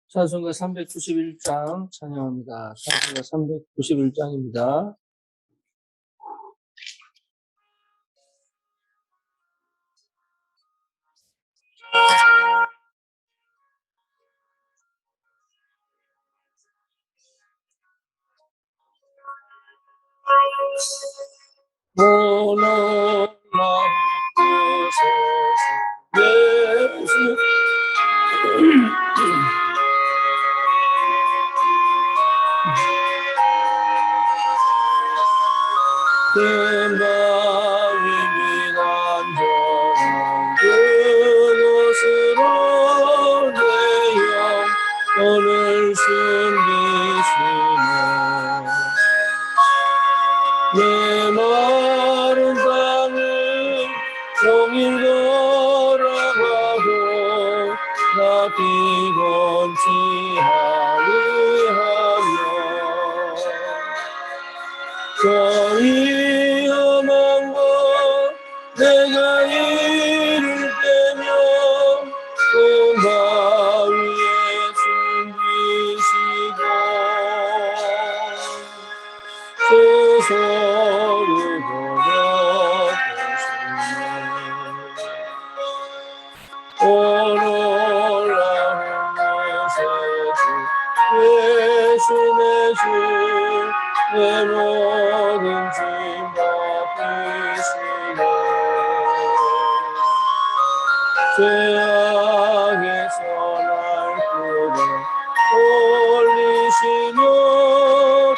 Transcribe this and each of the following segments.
찬송가 391장 찬양합니다. 찬송가 391장입니다. 오늘날 예수 큰 바위 및 안전한 그곳으로 내 영혼을 숨기시며 내 마른 땅을 종일 걸어가고 나 피곤치 아니하며 저 위험한 곳 내가 이를 때면 그 바위에 숨기시고 그 소리 들어보시네 오늘날 예수 내 주 내 모든 짐 받으시네 죄악에서 날 끌어 올리시며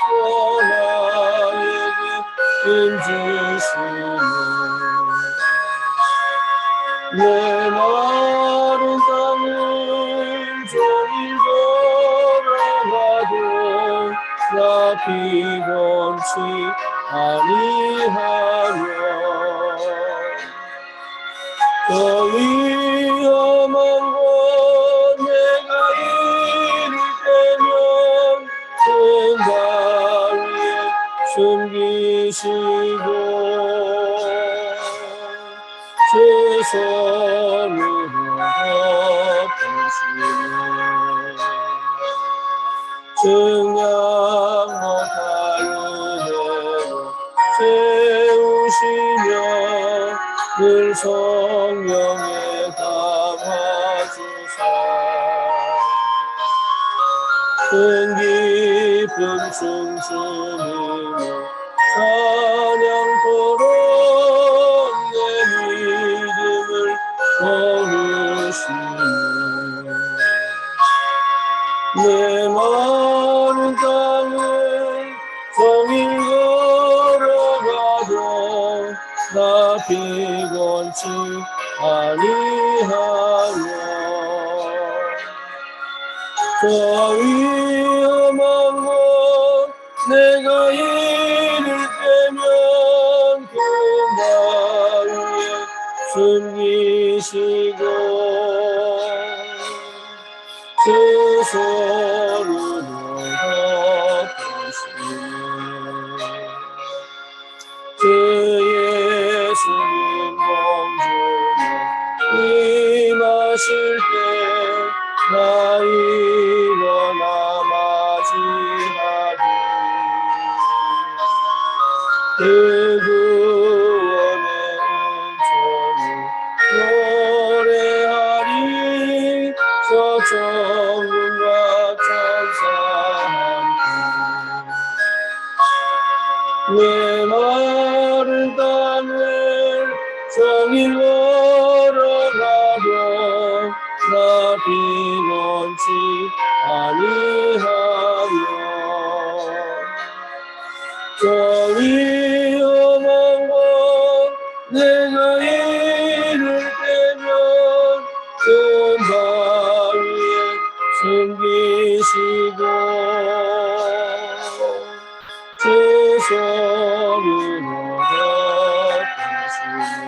또 나에게 힘주시네 내 마른 땅을 종일 걸어가도 나 피곤치 아니하며 저 위험한 곳 내가 이를 때면 큰 바위에 숨기시고 주 손으로 덮으시네 증량 못할 은혜로 세우시며 늘 성령에 담아주사 큰 기쁨 춤추며 찬양토록 내 믿음을 거두시네 내 마른 땅을 종일 걸어가도 나 피곤치 아니하며 저 위험한 곳 내가 이를 때면 그 바위에 숨기시고 그 소리로 덮으시네 주 예수님 공중에 임하실 때 나 일어나 맞이하리 그 구원의 은총을 노래하리 저 천군과 천사 함께 내 마른 땅을 종일 걸어가도 나 피곤치 아니하며 저 위험한 곳 내가 이를 때면 큰 바위에 숨기시고 주 소리로 덮으시네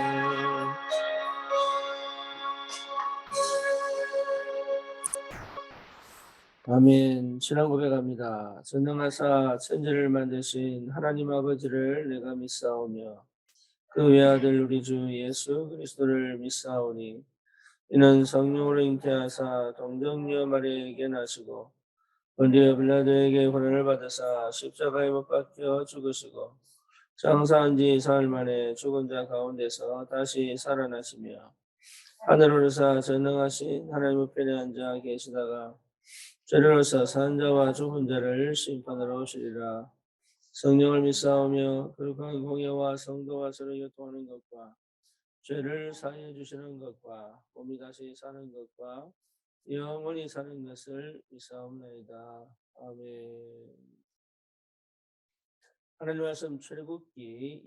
아멘. 신앙 고백합니다. 전능하사 천지를 만드신 하나님 아버지를 내가 믿사오며 그 외아들 우리 주 예수 그리스도를 믿사오니 이는 성령으로 잉태하사 동정녀 마리아에게 나시고 본디오 빌라도에게 고난을 받으사 십자가에 못 박혀 죽으시고 장사한 지 사흘 만에 죽은 자 가운데서 다시 살아나시며 하늘 오르사 전능하신 하나님 우편에 앉아 계시다가 죄로서 산 자와 죽은 자를 심판하러 오시리라. 성령을 믿사오며 거룩한 공예와 성도와 서로 교통하는 것과 죄를 사하여 주시는 것과 몸이 다시 사는 것과 영원히 사는 것을 믿사옵나이다. 아멘. 하나님 말씀 출애굽기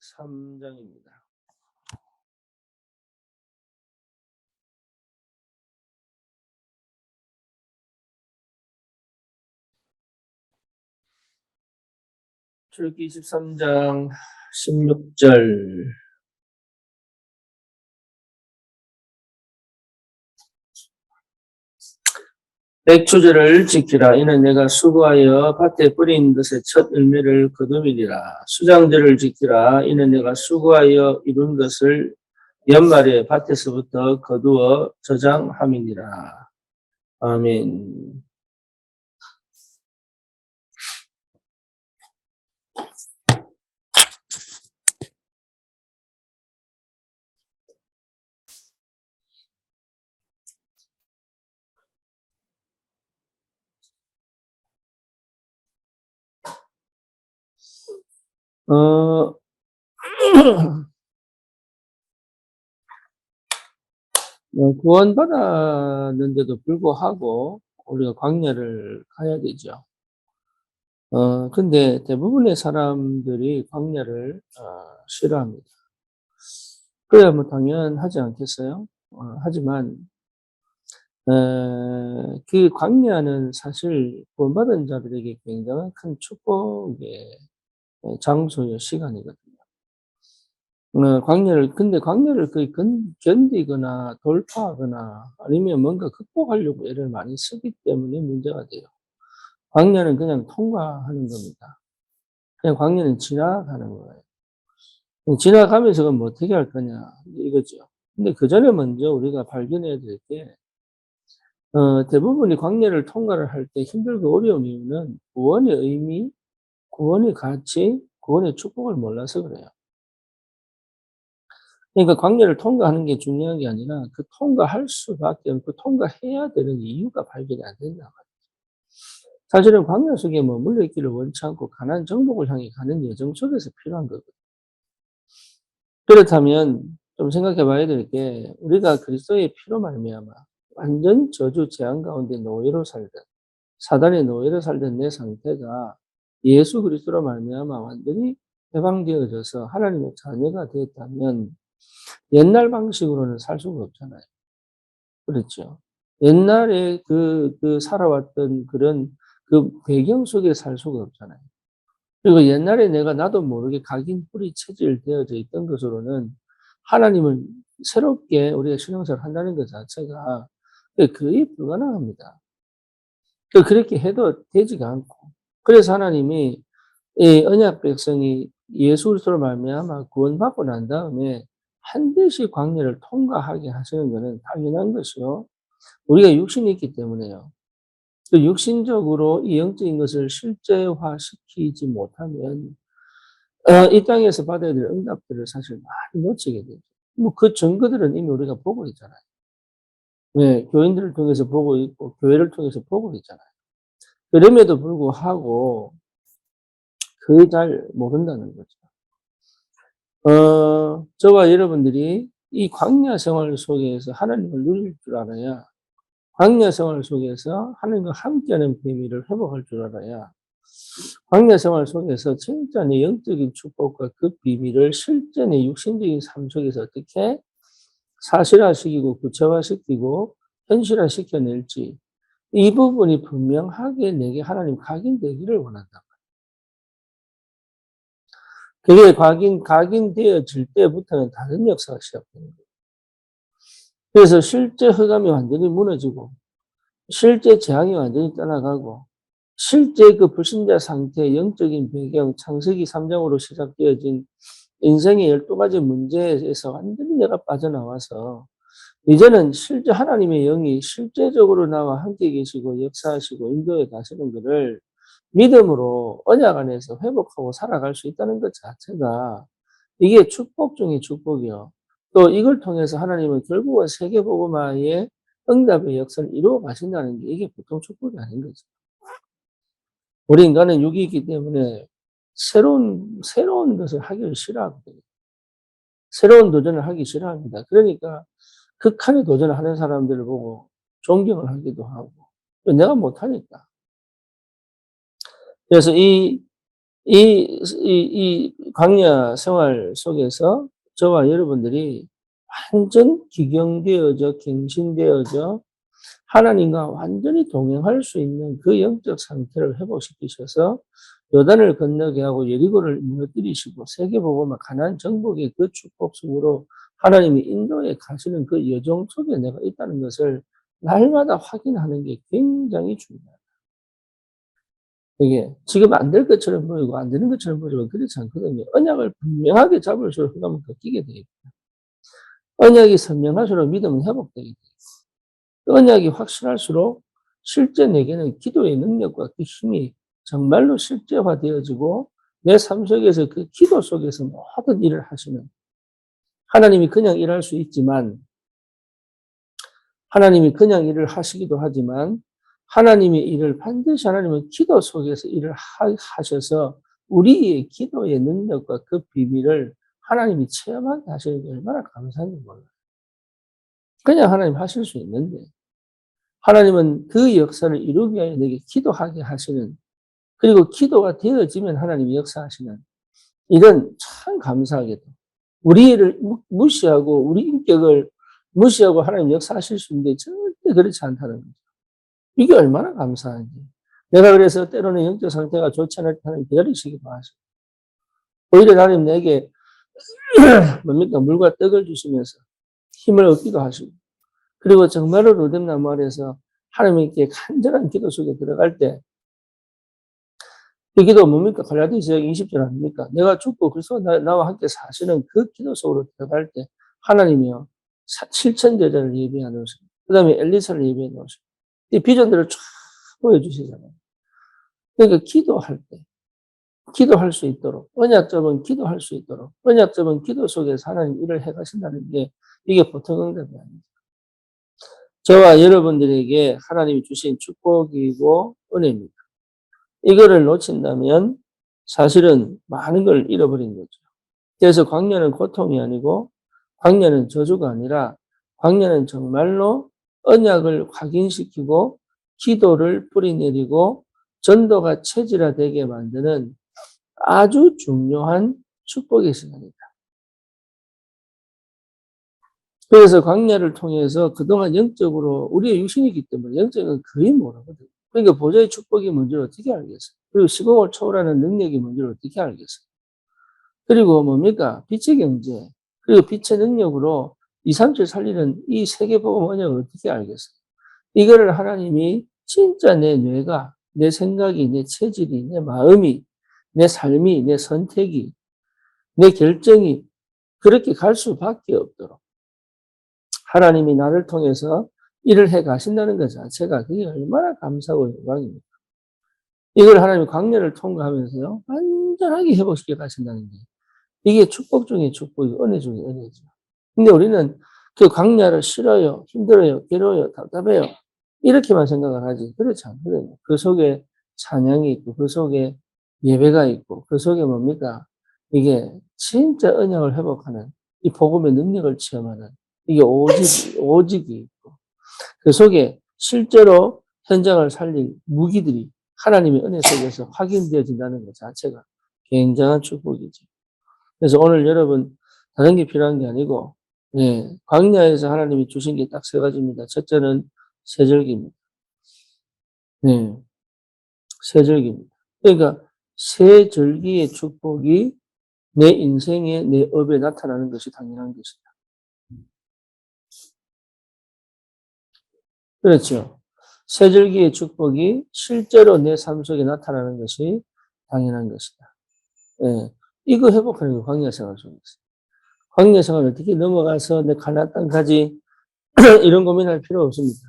23장입니다. 출애굽기 23장 16절. 백추제를 지키라. 이는 내가 수고하여 밭에 뿌린 것의 첫 열매를 거두리라. 수장제를 지키라. 이는 내가 수고하여 이룬 것을 연말에 밭에서부터 거두어 저장함이니라. 아멘. 구원받았는데도 불구하고 우리가 광야를 가야 되죠. 근데 대부분의 사람들이 광야를 싫어합니다. 그래야 뭐 당연하지 않겠어요? 하지만 그 광야는 사실 구원받은 자들에게 굉장한 큰 축복의 장소요 시간이거든요. 근데 광야를 거의 견디거나 돌파하거나 아니면 뭔가 극복하려고 애를 많이 쓰기 때문에 문제가 돼요. 광야는 그냥 통과하는 겁니다. 그냥 광야는 지나가는 거예요. 지나가면서 그럼 뭐 어떻게 할 거냐 이거죠. 근데 그 전에 먼저 우리가 발견해야 될 게, 대부분이 광야를 통과를 할 때 힘들고 어려운 이유는 구원의 의미, 구원의 가치, 구원의 축복을 몰라서 그래요. 그러니까 광야를 통과하는 게 중요한 게 아니라 그 통과할 수밖에 없고 통과해야 되는 이유가 발견이 안 된다 말이에요. 사실은 광야 속에 머물러 있기를 원치 않고 가나안 정복을 향해 가는 여정 속에서 필요한 거거든요. 그렇다면 좀 생각해 봐야 될 게, 우리가 그리스도의 피로 말미암아 완전 저주 재앙 가운데 노예로 살던, 사단의 노예로 살던 내 상태가 예수 그리스도로 말미암아 완전히 해방되어져서 하나님의 자녀가 되었다면 옛날 방식으로는 살 수가 없잖아요. 그렇죠. 옛날에 살아왔던 그런 그 배경 속에 살 수가 없잖아요. 그리고 옛날에 나도 모르게 각인 뿌리 체질되어져 있던 것으로는 하나님을 새롭게 우리가 신앙생활을 한다는 것 자체가 거의 불가능합니다. 그렇게 해도 되지가 않고. 그래서 하나님이 이 언약 백성이 예수 그리스도로 말미암아 구원받고 난 다음에 반드시 광야를 통과하게 하시는 것은 당연한 것이요. 우리가 육신이 있기 때문에요. 육신적으로 이 영적인 것을 실제화시키지 못하면 이 땅에서 받아야 될 응답들을 사실 많이 놓치게 되죠. 뭐 그 증거들은 이미 우리가 보고 있잖아요. 네, 교인들을 통해서 보고 있고 교회를 통해서 보고 있잖아요. 그럼에도 불구하고 거의 잘 모른다는 거죠. 저와 여러분들이 이 광야 생활 속에서 하나님을 누릴 줄 알아야, 광야 생활 속에서 하나님과 함께하는 비밀을 회복할 줄 알아야, 광야 생활 속에서 진짜 내 영적인 축복과 그 비밀을 실제 내 육신적인 삶 속에서 어떻게 사실화시키고 구체화시키고 현실화시켜낼지, 이 부분이 분명하게 내게 하나님 각인되기를 원한다. 그게 각인되어질 때부터는 다른 역사가 시작되는 거예요. 그래서 실제 흑암이 완전히 무너지고, 실제 재앙이 완전히 떠나가고, 실제 그 불신자 상태의 영적인 배경, 창세기 3장으로 시작되어진 인생의 12가지 문제에서 완전히 내가 빠져나와서 이제는 실제 하나님의 영이 실제적으로 나와 함께 계시고 역사하시고 인도에 가시는 것을 믿음으로 언약 안에서 회복하고 살아갈 수 있다는 것 자체가 이게 축복 중의 축복이요. 또 이걸 통해서 하나님은 결국은 세계복음화의 응답의 역사를 이루어 가신다는 게 이게 보통 축복이 아닌 거죠. 우리 인간은 육이 있기 때문에 새로운 것을 하기를 싫어하거든요. 새로운 도전을 하기 싫어합니다. 그러니까 극한의 도전을 하는 사람들을 보고 존경을 하기도 하고 내가 못하니까. 그래서 이 광야 생활 속에서 저와 여러분들이 완전 기경되어져 갱신되어져 하나님과 완전히 동행할 수 있는 그 영적 상태를 회복시키셔서 요단을 건너게 하고 여리고를 무너뜨리시고 세계복음화 가나안 정복의 그 축복 속으로 하나님이 인도에 가시는 그 여정 속에 내가 있다는 것을 날마다 확인하는 게 굉장히 중요해요. 이게 지금 안 될 것처럼 보이고 안 되는 것처럼 보이지만 그렇지 않거든요. 언약을 분명하게 잡을수록 흑암은 꺾이게 되어 있고 언약이 선명할수록 믿음은 회복되게 돼요. 언약이 확실할수록 실제 내게는 기도의 능력과 그 힘이 정말로 실제화되어지고 내 삶 속에서 그 기도 속에서 모든 일을 하시는 하나님이 그냥 일할 수 있지만 하나님이 그냥 일을 하시기도 하지만 하나님의 일을 반드시 하나님은 기도 속에서 일을 하셔서 우리의 기도의 능력과 그 비밀을 하나님이 체험하게 하시는 게 얼마나 감사한지 몰라요. 그냥 하나님 하실 수 있는데 하나님은 그 역사를 이루기 위하여 내게 기도하게 하시는 그리고 기도가 되어지면 하나님이 역사하시는 이런 참 감사하게도 우리를 무시하고 우리 인격을 무시하고 하나님 역사하실 수 있는데 절대 그렇지 않다는 거죠. 이게 얼마나 감사한지. 내가 그래서 때로는 영적 상태가 좋지 않을 때 하나님 기다리시기도 하시고 오히려 하나님 내게 뭡니까 물과 떡을 주시면서 힘을 얻기도 하시고 그리고 정말로 로뎀나무 아래서 하나님께 간절한 기도 속에 들어갈 때 그 기도 뭡니까? 갈라디아서 20절 아닙니까? 내가 죽고 그래서 나와 함께 사시는 그 기도 속으로 들어갈 때 하나님이요 7천 제자를 예비해 놓으시고 그 다음에 엘리사를 예비해 놓으시고 이 비전들을 쫙 보여주시잖아요. 그러니까 기도할 수 있도록 언약적인 기도할 수 있도록 언약적인 기도 속에서 하나님 일을 해가신다는 게 이게 보통 응답이 아닙니다. 저와 여러분들에게 하나님이 주신 축복이고 은혜입니다. 이거를 놓친다면 사실은 많은 걸 잃어버린 거죠. 그래서 광야는 고통이 아니고 광야는 저주가 아니라 광야는 정말로 언약을 확인시키고 기도를 뿌리내리고 전도가 체질화되게 만드는 아주 중요한 축복의 시간이다. 그래서 광야를 통해서 그동안 영적으로 우리의 육신이기 때문에 영적은 거의 모르거든요. 그러니까 보좌의 축복이 뭔지를 어떻게 알겠어요? 그리고 시공을 초월하는 능력이 뭔지를 어떻게 알겠어요? 그리고 뭡니까? 빛의 경제, 그리고 빛의 능력으로 2, 3칠 살리는 이 세계복음 언약을 어떻게 알겠어요? 이거를 하나님이 진짜 내 뇌가, 내 생각이, 내 체질이, 내 마음이, 내 삶이, 내 선택이, 내 결정이 그렇게 갈 수밖에 없도록 하나님이 나를 통해서 일을 해 가신다는 것 자체가 그게 얼마나 감사하고 영광입니까? 이걸 하나님이 광야를 통과하면서요, 완전하게 회복시켜 가신다는 게 이게 축복 중에 축복이고 은혜 중에 은혜죠. 근데 우리는 그 광야를 싫어요, 힘들어요, 괴로워요, 답답해요. 이렇게만 생각을 하지. 그렇지 않거든요. 그 속에 찬양이 있고, 그 속에 예배가 있고, 그 속에 뭡니까? 이게 진짜 언약을 회복하는 이 복음의 능력을 체험하는 이게 오직이 있고, 그 속에 실제로 현장을 살릴 무기들이 하나님의 은혜 속에서 확인되어진다는 것 자체가 굉장한 축복이죠. 그래서 오늘 여러분 다른 게 필요한 게 아니고 광야에서 하나님이 주신 게 딱 세 가지입니다. 첫째는 세절기입니다. 네, 세절기입니다. 그러니까 세절기의 축복이 내 인생에 내 업에 나타나는 것이 당연한 것이다. 그렇죠. 세절기의 축복이 실제로 내 삶 속에 나타나는 것이 당연한 것이다. 예, 이거 회복하는 게 광야 생활 속에서. 광야 생활을 어떻게 넘어가서 내 가나안 땅까지 이런 고민할 필요 없습니다.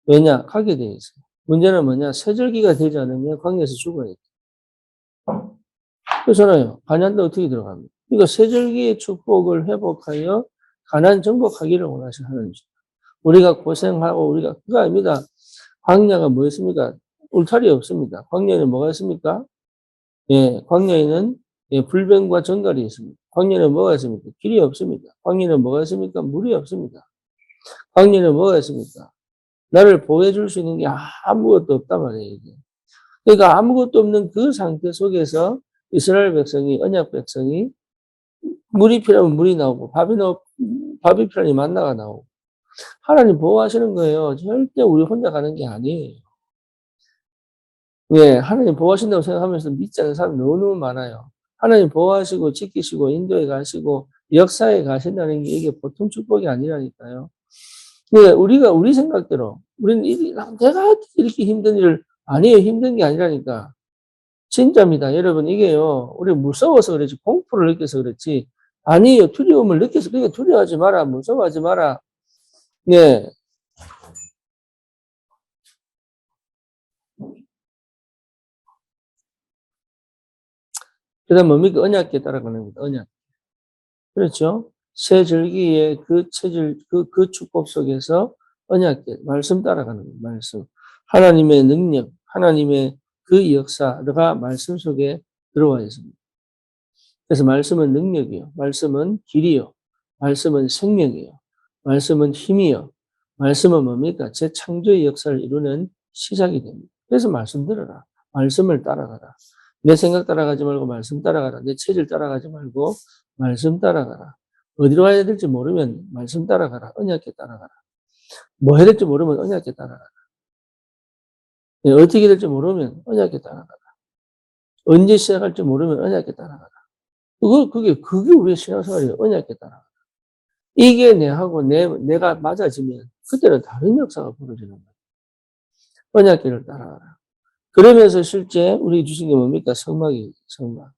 왜냐? 가게 돼 있어요. 문제는 뭐냐? 세절기가 되지 않으면 광야에서 죽어야 돼. 그렇잖아요. 가나안도 어떻게 들어갑니까? 그러니까 세절기의 축복을 회복하여 가나안 정복하기를 원하시는 하나님이죠. 우리가 고생하고 우리가 그거 아닙니다. 광야가 뭐였습니까? 울타리 없습니다. 광야에는 뭐가 있습니까? 예, 광야에는 예, 불변과 정갈이 있습니다. 광야에는 뭐가 있습니까? 길이 없습니다. 광야에는 뭐가 있습니까? 물이 없습니다. 광야에는 뭐가 있습니까? 나를 보호해 줄 수 있는 게 아무것도 없단 말이에요, 이게. 그러니까 아무것도 없는 그 상태 속에서 이스라엘 백성이, 언약 백성이 물이 필요하면 물이 나오고, 밥이 필요하니 만나가 나오고. 하나님 보호하시는 거예요. 절대 우리 혼자 가는 게 아니에요. 예, 하나님 보호하신다고 생각하면서 믿지 않는 사람이 너무너무 많아요. 하나님 보호하시고 지키시고 인도에 가시고 역사에 가신다는 게 이게 보통 축복이 아니라니까요. 예, 우리 생각대로, 우리는 내가 이렇게 힘든 일을, 아니에요. 힘든 게 아니라니까. 진짜입니다. 여러분, 이게요, 우리 무서워서 그렇지, 공포를 느껴서 그렇지, 아니에요. 두려움을 느껴서, 그러니까 두려워하지 마라, 무서워하지 마라. 예. 그 다음 뭡니까? 언약궤 따라가는 겁니다. 언약. 그렇죠? 새 절기의 그 체질, 그 축복 속에서 언약궤, 말씀 따라가는 거예요. 말씀. 하나님의 능력, 하나님의 그 역사가 말씀 속에 들어와 있습니다. 그래서 말씀은 능력이요. 말씀은 길이요. 말씀은 생명이요. 말씀은 힘이요. 말씀은 뭡니까? 제 창조의 역사를 이루는 시작이 됩니다. 그래서 말씀 들어라. 말씀을 따라가라. 내 생각 따라가지 말고 말씀 따라가라. 내 체질 따라가지 말고 말씀 따라가라. 어디로 가야 될지 모르면 말씀 따라가라. 언약궤 따라가라. 뭐 해야 될지 모르면 언약궤 따라가라. 어떻게 될지 모르면 언약궤 따라가라. 언제 시작할지 모르면 언약궤 따라가라. 그게 우리의 신앙생활이에요. 언약궤 따라가라. 이게 내하고 내가 맞아지면 그때는 다른 역사가 벌어지는 거예요. 언약궤를 따라가라. 그러면서 실제 우리 주신 게 뭡니까? 성막이 성막.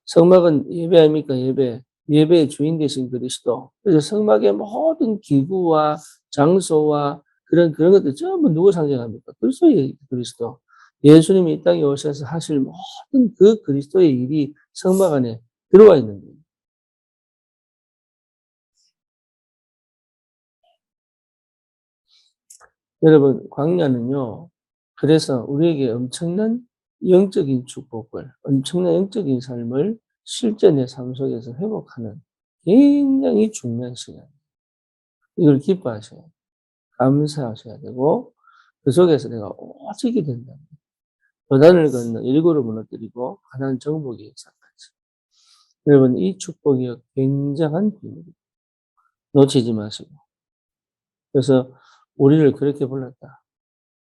성막은 예배 아닙니까? 예배. 예배의 주인 되신 그리스도. 그래서 성막의 모든 기구와 장소와 그런 것들 전부 누구 상징합니까? 그리스도. 예수님이 이 땅에 오셔서 하실 모든 그 그리스도의 일이 성막 안에 들어와 있는 거예요. 여러분, 광야는요, 그래서 우리에게 엄청난 영적인 축복을, 엄청난 영적인 삶을 실제 내 삶 속에서 회복하는 굉장히 중요한 시간. 이걸 기뻐하셔야 돼요. 감사하셔야 되고, 그 속에서 내가 오직이 된다. 요단을 건너 일구를 무너뜨리고 가나안 정복의 역사까지. 여러분, 이 축복이 굉장한 비밀입니다. 놓치지 마시고. 그래서 우리를 그렇게 불렀다.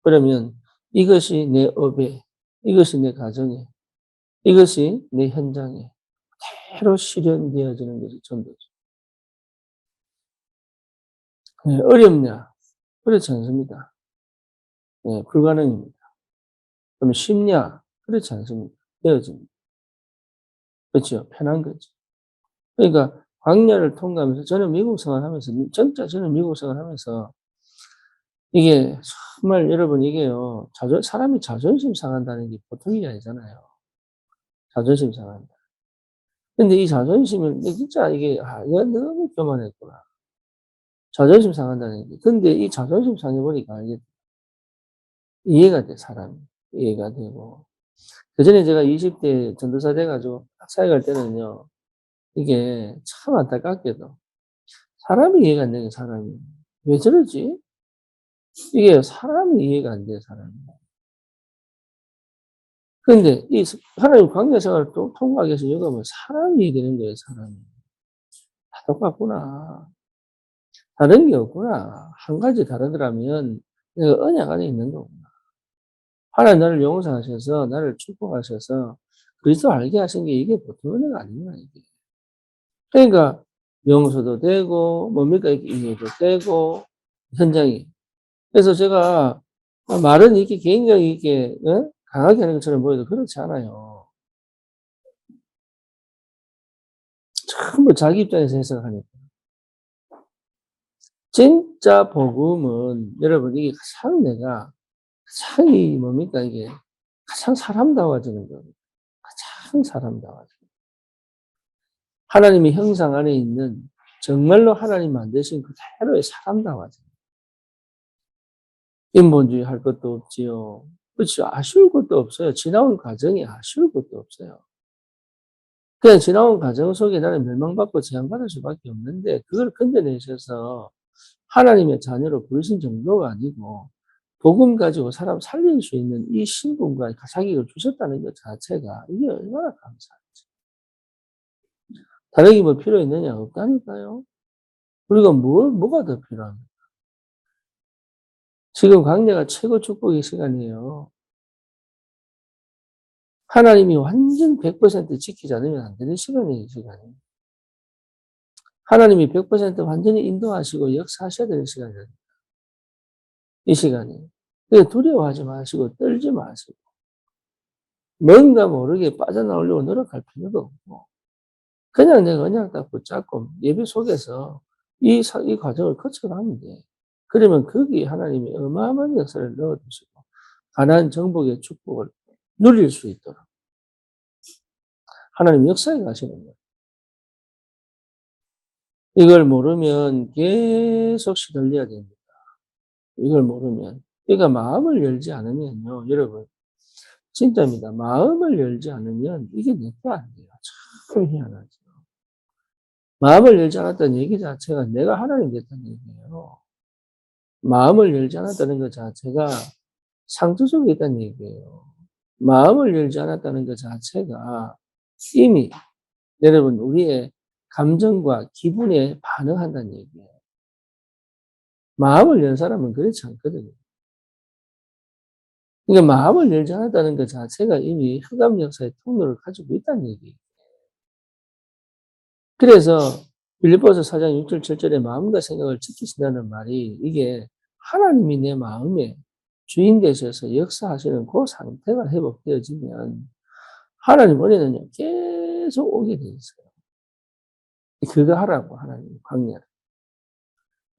그러면 이것이 내 업에, 이것이 내 가정에, 이것이 내 현장에 그대로 실현되어지는 것이 전부죠. 네, 어렵냐? 그렇지 않습니다. 네, 불가능입니다. 그럼 쉽냐? 그렇지 않습니다. 되어집니다. 그렇죠? 편한 거죠. 그러니까 광야를 통과하면서 저는 미국 생활하면서 진짜 저는 미국 생활하면서 이게 정말 여러분 이게요. 사람이 자존심 상한다는 게 보통 일이 아니잖아요. 자존심 상한다. 근데 이 자존심을 진짜 이게 내가 너무 교만했구나. 자존심 상한다는 게. 근데 이 자존심 상해보니까 이게 이해가 돼, 사람이. 이해가 되고. 그전에 제가 20대 전도사 돼가지고 사회 갈 때는요, 이게 참 안타깝게도 사람이 이해가 안 되는 사람이. 왜 저러지? 이게 사람이 이해가 안 돼, 사람이. 근데 이 하나님 관계 생활을 또 통과하기 위해서 여기 보면 사람이 이해되는 거예요, 사람이. 다 똑같구나. 다른 게 없구나. 한 가지 다르더라면 내가 언약 안에 있는 거구나. 하나님 나를 용서하셔서 나를 축복하셔서 그리스도 알게 하신 게 이게 보통 은혜가 아닙니다, 이게. 그러니까 용서도 되고 뭡니까? 이해도 되고 현장이. 그래서 제가 말은 이렇게 굉장히 이렇게 강하게 하는 것처럼 보여도 그렇지 않아요. 전부 자기 입장에서 해석하니까. 진짜 복음은 여러분 이게 가장 이 뭡니까 이게 가장 사람다워지는 겁니다. 가장 사람다워지는. 하나님의 형상 안에 있는 정말로 하나님 만드신 그대로의 사람다워지는. 인본주의 할 것도 없지요. 그렇죠. 아쉬울 것도 없어요. 지나온 과정이 아쉬울 것도 없어요. 그냥 지나온 과정 속에 나는 멸망받고 재앙받을 수밖에 없는데 그걸 건져내셔서 하나님의 자녀로 부르신 정도가 아니고 복음 가지고 사람 살릴 수 있는 이 신분과 자격을 주셨다는 것 자체가 이게 얼마나 감사한지. 다른 게 뭐 필요 있느냐? 없다니까요. 우리가 뭐가 더 필요합니까? 지금 광야가 최고 축복의 시간이에요. 하나님이 완전 100% 지키지 않으면 안 되는 시간이에요, 이 시간이. 하나님이 100% 완전히 인도하시고 역사하셔야 되는 시간이에요, 이 시간이. 그래서 두려워하지 마시고 떨지 마시고 뭔가 모르게 빠져나오려고 노력할 필요도 없고 그냥 내가 언약 딱 붙잡고 예배 속에서 이 과정을 거쳐가면 돼. 그러면 거기에 하나님이 어마어마한 역사를 넣어두시고 가나안 정복의 축복을 누릴 수 있도록 하나님 역사에 가시는 거예요. 이걸 모르면 계속 시달려야 됩니다. 이걸 모르면. 그러니까 마음을 열지 않으면요, 여러분, 진짜입니다. 마음을 열지 않으면 이게 내 게 안 돼요. 참 희한하죠. 마음을 열지 않았다는 얘기 자체가 내가 하나님 됐다는 얘기예요. 마음을 열지 않았다는 것 자체가 상투 속에 있다는 얘기예요. 마음을 열지 않았다는 것 자체가 이미 여러분 우리의 감정과 기분에 반응한다는 얘기예요. 마음을 연 사람은 그렇지 않거든요. 그러니까 마음을 열지 않았다는 것 자체가 이미 흑암 역사의 통로를 가지고 있다는 얘기예요. 그래서 빌립보서 4장 6절 7절에 마음과 생각을 지키신다는 말이 이게 하나님이 내 마음에 주인 되셔서 역사하시는 그 상태가 회복되어지면 하나님 은혜는요 계속 오게 돼 있어요. 그거 하라고 하나님 광야.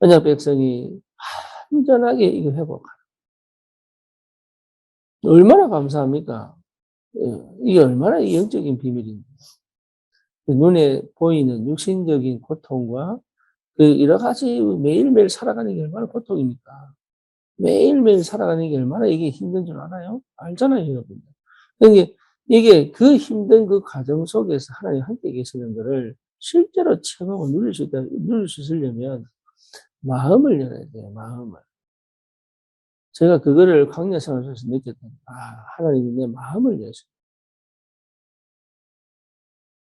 언약 백성이 완전하게 이거 회복하라. 얼마나 감사합니까? 이게 얼마나 영적인 비밀입니까? 눈에 보이는 육신적인 고통과 그 여러 가지 매일매일 살아가는 게 얼마나 고통입니까? 매일매일 살아가는 게 얼마나 이게 힘든 줄 알아요? 알잖아요, 여러분들. 그러니까 이게 그 힘든 그 과정 속에서 하나님 함께 계시는 거를 실제로 체험하고 누릴 수 있으려면 마음을 열어야 돼요, 마음을. 제가 그거를 광야 생활에서 느꼈던, 하나님이 내 마음을 여시.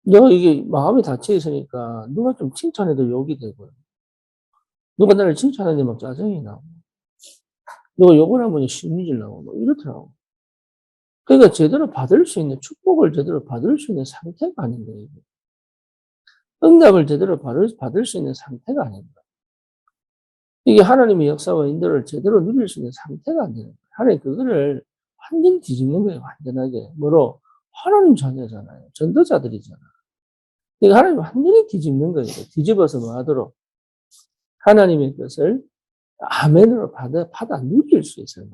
내가 이게 마음이 닫혀 있으니까 누가 좀 칭찬해도 욕이 되고요. 누가 나를 칭찬하는데 막 짜증이 나고. 누가 욕을 하면 심리질 나고, 뭐 이렇더라고. 그러니까 제대로 받을 수 있는, 축복을 제대로 받을 수 있는 상태가 아닌 거예요. 응답을 제대로 받을 수 있는 상태가 아닙니다. 이게 하나님의 역사와 인도를 제대로 누릴 수 있는 상태가 안 되는 거예요. 하나님 그거를 완전히 뒤집는 거예요, 완전하게. 뭐로? 하나님 자녀잖아요. 전도자들이잖아. 그러니까 하나님 완전히 뒤집는 거예요. 뒤집어서 뭐 하도록? 하나님의 것을 아멘으로 받아 누릴 수 있어요.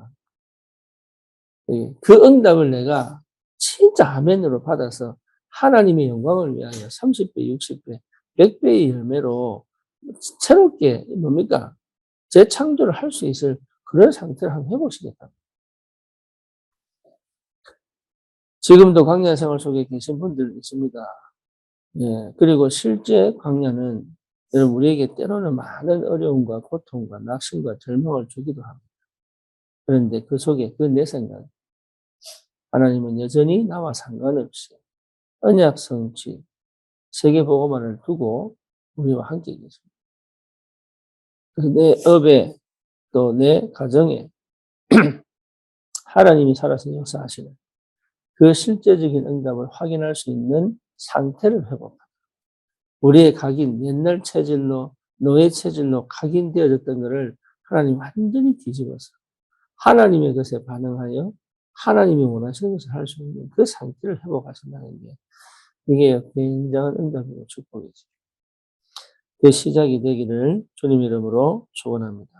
그 응답을 내가 진짜 아멘으로 받아서 하나님의 영광을 위하여 30배, 60배, 100배의 열매로 새롭게 뭡니까? 재창조를 할 수 있을 그런 상태를 한번 해보시겠다. 지금도 광야 생활 속에 계신 분들 있습니다. 예, 그리고 실제 광야는 여러분 우리에게 때로는 많은 어려움과 고통과 낙심과 절망을 주기도 합니다. 그런데 그 속에 그 내 생각, 하나님은 여전히 나와 상관없이 언약 성취, 세계 복음화를 두고 우리와 함께 계십니다. 그래서 내 업에 또 내 가정에 하나님이 살아서 역사하시는 그 실제적인 응답을 확인할 수 있는 상태를 회복합니다. 우리의 각인, 옛날 체질로, 노예 체질로 각인되어졌던 것을 하나님 완전히 뒤집어서 하나님의 것에 반응하여 하나님이 원하시는 것을 할 수 있는 그 상태를 회복하신다는 게 이게 굉장한 응답이고 축복이죠. 그 시작이 되기를 주님의 이름으로 축원합니다.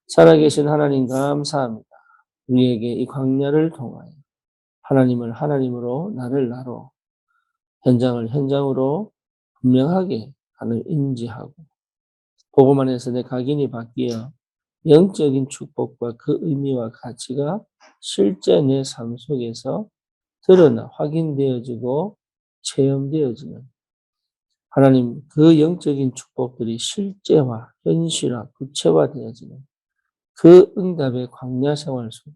살아계신 하나님 감사합니다. 우리에게 이 광야를 통하여 하나님을 하나님으로 나를 나로 현장을 현장으로 분명하게 하늘 인지하고 복음 안에서 내 각인이 바뀌어 영적인 축복과 그 의미와 가치가 실제 내 삶 속에서 드러나 확인되어지고 체험되어지는 하나님 그 영적인 축복들이 실제화, 현실화, 구체화되어지는 그 응답의 광야 생활 속에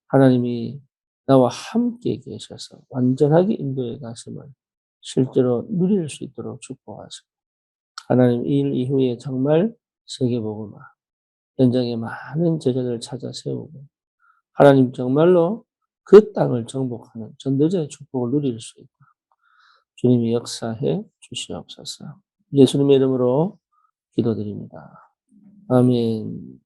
하나님이 나와 함께 계셔서 완전하게 인도해 가심을 실제로 누릴 수 있도록 축복하시고 하나님 이 일 이후에 정말 세계복음화 현장에 많은 제자들을 찾아 세우고 하나님 정말로 그 땅을 정복하는 전도자의 축복을 누릴 수 있도록 주님이 역사해 주시옵소서. 예수님의 이름으로 기도드립니다. 아멘.